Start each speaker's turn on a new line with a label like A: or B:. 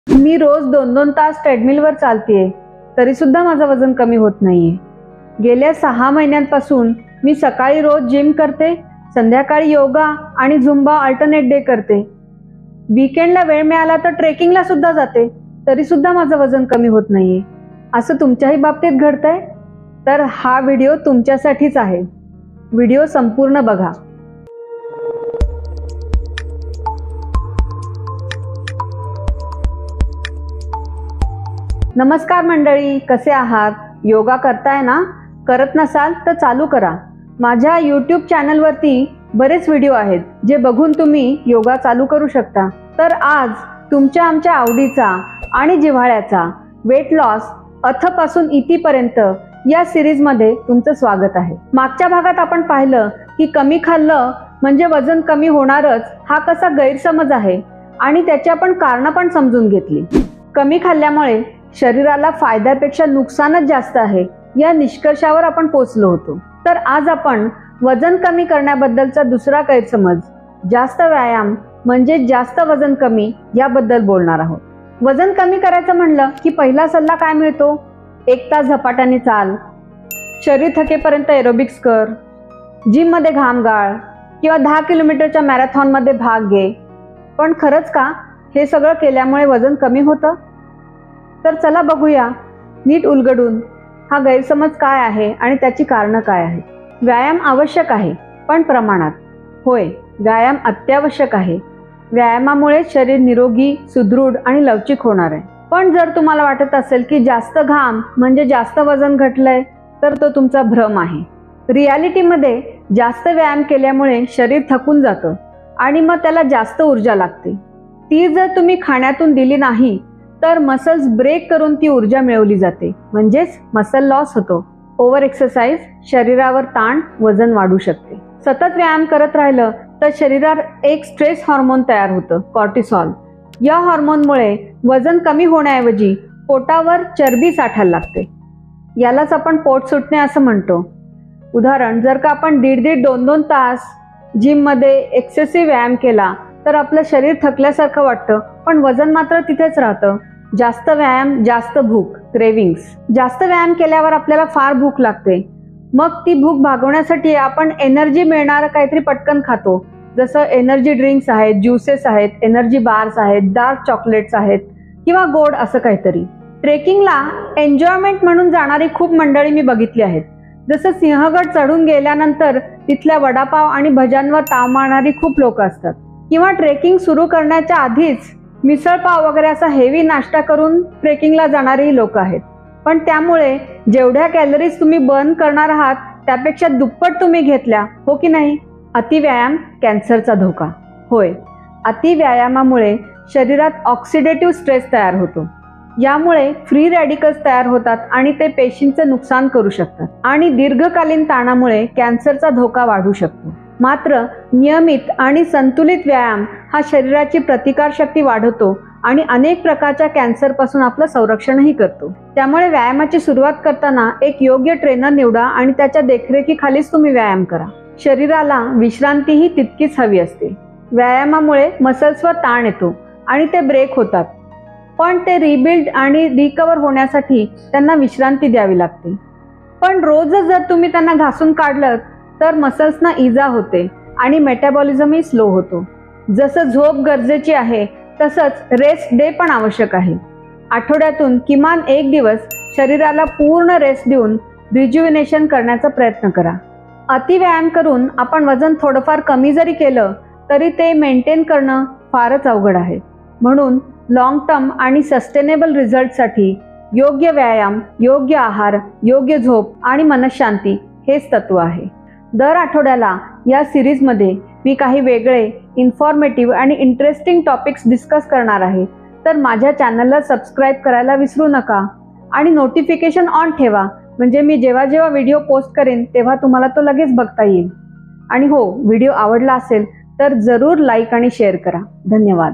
A: मी रोज 2-2 तास ट्रेडमिलवर चालतेय, तरी सुद्धा माझं वजन कमी होत नाहीये. गेल्या 6 महिन्यांपासून मी सकाळी रोज जिम करते, संध्याकाळी योगा आणि झुंबा अल्टरनेट डे करते. वीकेंडला वेळ मिळाला तर ट्रेकिंगला सुद्धा जाते, तरी सुद्धा माझं वजन कमी होत नाहीये. असं तुमच्याही बाबतीत घडतंय? तर हा व्हिडिओ तुमच्यासाठीच आहे. व्हिडिओ संपूर्ण बघा. नमस्कार मंडळी, कसे आहात? योगा करताय ना? करत नसाल तर चालू करा. माझ्या YouTube चॅनलवरती बरेच व्हिडिओ आहेत जे बघून तुम्ही योगा चालू करू शकता. तर आज तुमच्या आमच्या आवडीचा आणि जिव्हाळ्याचा वेट लॉस अथपासून इतीपर्यंत या सिरीजमध्ये तुमचं स्वागत आहे. मागच्या भागात आपण पाहिलं की कमी खाल्लं म्हणजे वजन कमी होणारच हा कसा गैरसमज आहे आणि त्याची आपण कारणं पण समजून घेतली. कमी खाल्ल्यामुळे शरीराला फायद्यापेक्षा नुकसानच जास्त आहे या निष्कर्षावर आपण पोहोचलो होतो. तर आज आपण वजन कमी करण्याबद्दलचा दुसरा गैरसमज, जास्त व्यायाम म्हणजे जास्त वजन कमी, याबद्दल बोलणार आहोत. वजन कमी करायचं म्हणलं की पहिला सल्ला काय मिळतो? 1 तास झपाट्याने चाल, शरीर थकेपर्यंत एरोबिक्स कर, जिम मध्ये घाम गाळ किंवा 10 किलोमीटरच्या मॅरेथॉनमध्ये भाग घे. पण खरंच का हे सगळं केल्यामुळे वजन कमी होतं? तर चला बघूया नीट उलगडून हा गैरसमज काय आहे आणि त्याची कारणं काय आहेत. व्यायाम आवश्यक आहे, पण प्रमाणात. होय, व्यायाम अत्यावश्यक आहे. व्यायामामुळे शरीर निरोगी, सुदृढ आणि लवचिक होणार आहे. पण जर तुम्हाला वाटत असेल की जास्त घाम म्हणजे जास्त वजन घटलंय, तर तो तुमचा भ्रम आहे. रियालिटीमध्ये जास्त व्यायाम केल्यामुळे शरीर थकून जातं आणि मग त्याला जास्त ऊर्जा लागते. ती जर तुम्ही खाण्यातून दिली नाही तर मसल्स ब्रेक करून ती ऊर्जा मिळवली जाते, म्हणजेच मसल लॉस होतो. ओव्हर एक्सरसाइज शरीरावर ताण, वजन वाढू शकते. सतत व्यायाम करत राहिलं तर शरीरात एक स्ट्रेस हार्मोन तयार होतं, कॉर्टिसॉल. या हार्मोनमुळे वजन कमी होण्याऐवजी पोटावर चरबी साठायला लागते. यालाच आपण पोट सुटणे असं म्हणतो. उदाहरण, जर का आपण 1.5-2 तास जिममध्ये एक्सेसिव्ह व्यायाम केला तर आपलं शरीर थकल्यासारखं वाटतं, पण वजन मात्र तिथेच राहतं. जास्त व्यायाम, जास्त भूक, क्रेविंग्स. जास्त व्यायाम केल्यावर आपल्याला फार भूक लागते. मग ती भूक भागवण्यासाठी आपण एनर्जी मिळणारं काहीतरी पटकन खातो, जसं एनर्जी ड्रिंक्स आहेत, ज्युसेस आहेत, एनर्जी बार्स आहेत, डार्क चॉकलेट्स आहेत किंवा गोड असं काहीतरी. ट्रेकिंगला एन्जॉयमेंट म्हणून जाणारी खूप मंडळी मी बघितली आहेत. जसं सिंहगड चढून गेल्यानंतर तिथल्या वडापाव आणि भज्यांवर ताव मारणारी खूप लोक असतात. किंवा ट्रेकिंग सुरू करण्याच्या आधीच मिसळपाव वगैरे असा हेवी नाश्ता करून ट्रेकिंगला जाणारी लोक आहेत. पण त्यामुळे जेवढ्या कॅलरीज तुम्ही बर्न करणार आहात त्यापेक्षा दुप्पट तुम्ही घेतल्या, हो की नाही? अतिव्यायाम, कॅन्सरचा धोका. होय, अतिव्यायामामुळे शरीरात ऑक्सिडेटिव्ह स्ट्रेस तयार होतो. यामुळे फ्री रॅडिकल्स तयार होतात आणि ते पेशींचं नुकसान करू शकतात आणि दीर्घकालीन ताणामुळे कॅन्सरचा धोका वाढू शकतो. मात्र नियमित आणि संतुलित व्यायाम हा शरीराची प्रतिकारशक्ती वाढवतो आणि अनेक प्रकारच्या कॅन्सरपासून आपलं संरक्षणही करतो. त्यामुळे व्यायामाची सुरुवात करताना एक योग्य ट्रेनर निवडा आणि त्याच्या देखरेखीखालीच तुम्ही व्यायाम करा. शरीराला विश्रांतीही तितकीच हवी असते. व्यायामामुळे मसल्सवर ताण येतो आणि ते ब्रेक होतात, पण ते रिबिल्ड आणि रिकवर होण्यासाठी त्यांना विश्रांती द्यावी लागते. पण रोजच जर तुम्ही त्यांना घासून काढलं तर मसल्सना इजा होते आणि मेटाबॉलिझमही स्लो होतो. जसं झोप गरजेची आहे तसंच रेस्ट डे पण आवश्यक आहे. आठवड्यातून किमान 1 दिवस शरीराला पूर्ण रेस्ट देऊन रिज्युविनेशन करण्याचा प्रयत्न करा. अतिव्यायाम करून आपण वजन थोडंफार कमी जरी केलं तरी ते मेंटेन करणं फारच अवघड आहे. म्हणून लॉंग टर्म आणि सस्टेनेबल रिझल्टसाठी योग्य व्यायाम, योग्य आहार, योग्य झोप आणि मनशांती हेच तत्व आहे. दर आठवड्याला या सिरीजमध्ये मी काही वेगळे, इन्फॉर्मेटिव्ह आणि इंटरेस्टिंग टॉपिक्स डिस्कस करणार आहे. तर माझ्या चॅनलला सबस्क्राईब करायला विसरू नका आणि नोटिफिकेशन ऑन ठेवा, म्हणजे मी जेव्हा जेव्हा व्हिडिओ पोस्ट करेन तेव्हा तुम्हाला तो लगेच बघता येईल. आणि हो, व्हिडिओ आवडला असेल तर जरूर लाईक आणि शेअर करा. धन्यवाद.